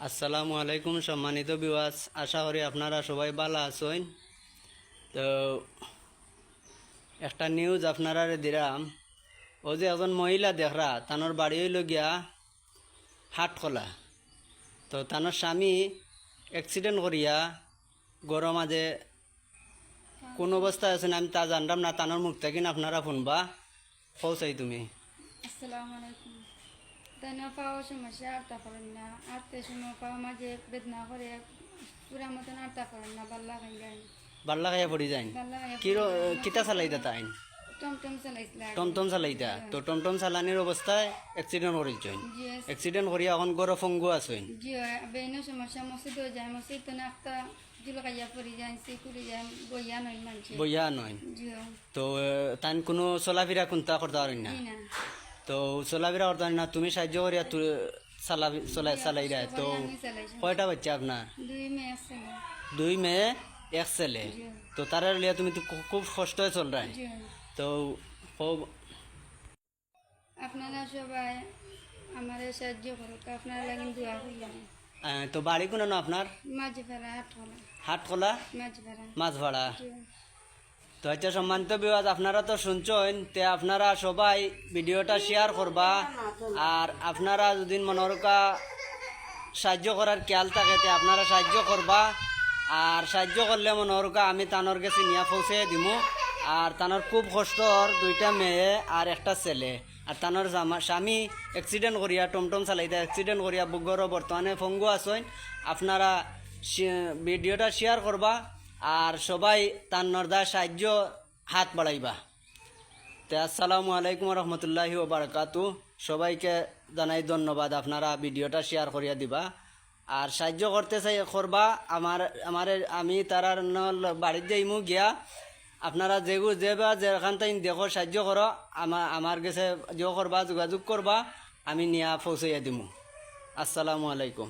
আসসালামু আলাইকুম সম্মানিত ভিউয়ার্স, আশা করি আপনারা সবাই ভালো আছেন। তো একটা নিউজ আপনারা দিলাম, ও যে একজন মহিলা দেখরা তানোর বাড়ি হইল গিয়া হাটখোলা। তো তানোর স্বামী অ্যাক্সিডেন্ট করিয়া গরম মাঝে কোন অবস্থায় আছেন আমি তা জানলাম না, তানোর মুখ থেকে আপনারা শুনবা। পৌঁছাই তুমি। আসসালামু আলাইকুম। তাইনা পাওয়া সমস্যা আটটা করেন না, আটতে সময় পাওয়া মাঝে বেদনা করে পুরা মতন আটটা করেন না, বাল্লা খাই যায়, বাল্লা খাইয়া পড়ি যাইন। বাল্লা কিতা চালাইতা তাইন? টমটম চালাইছিল। টমটম চালাইতা। তো টমটম চালানির অবস্থায় অ্যাক্সিডেন্ট করেছেন। জিএস অ্যাক্সিডেন্ট করিয়া এখন গড় ফঙ্গু আছেন। জিও বেইনো সমস্যা মসজিদ হয়ে যায়, মসজিদ তো একটা জুলকাইয়া পড়ি যায়, সে পড়ি যায়, বইয়া নয় মানছে বইয়া নয়। জিও তো তান কোনো চলাফেরা কোনটা করতে পারেন না। জি না তো চলাফেরা করতে পারেন না, তুমি সাহায্য করিয়া চালাই দেয়। তো আমি চালাইছি। কয়টা বাচ্চা আপনার? 2 মেয়ে আছে না। 2 মেয়ে 1 ছেলে। জি তো তারা লিয়া তুমি তো খুব কষ্ট হয়ে চল রায়। জি তো আপনারা সবাই আমারে সাহায্য করুক, আপনারা লাগেন দোয়া করিলেন। তো বাড়ি কোনো না আপনার? মাঝে ফেরা হাটখোলা, হাটখোলা মাঝে ফেরা মাছ ভাড়া। জি তো আচ্ছা সম্মানিত বিবাদ, আপনারা তো শুনছেন, তে আপনারা সবাই ভিডিওটা শেয়ার করবা। আর আপনারা যদি মনোরকা সাহায্য করার খেয়াল থাকে তে আপনারা সাহায্য করবা। আর সাহায্য করলে মনোরকা আমি তানোর কাছে নিয়ে পৌঁছে দিমু। আর তানোর খুব কষ্টর 2টা মেয়ে আর একটা ছেলে। আর তানোর স্বামী অ্যাক্সিডেন্ট করিয়া টমটম চালাইতে অ্যাক্সিডেন্ট করিয়া বুগর বর্তমানে ফঙ্গু আছেন। আপনারা ভিডিওটা শেয়ার করবা আর সবাই তার নর্দা সাহায্য হাত বাড়াইবা। তো আসসালামু আলাইকুম রহমতুল্লাহি ও বারাকাতু। সবাইকে জানাই ধন্যবাদ, আপনারা ভিডিওটা শেয়ার করিয়া দিবা আর সাহায্য করতে চাই করবা। আমি তারার বাড়ির যাইমু গিয়া আপনারা যেখান থেকে দেখো সাহায্য করো, আমার কাছে যে করবা যোগাযোগ করবা, আমি নিয়ে পৌঁছাইয়া দিমু। আসসালামু আলাইকুম।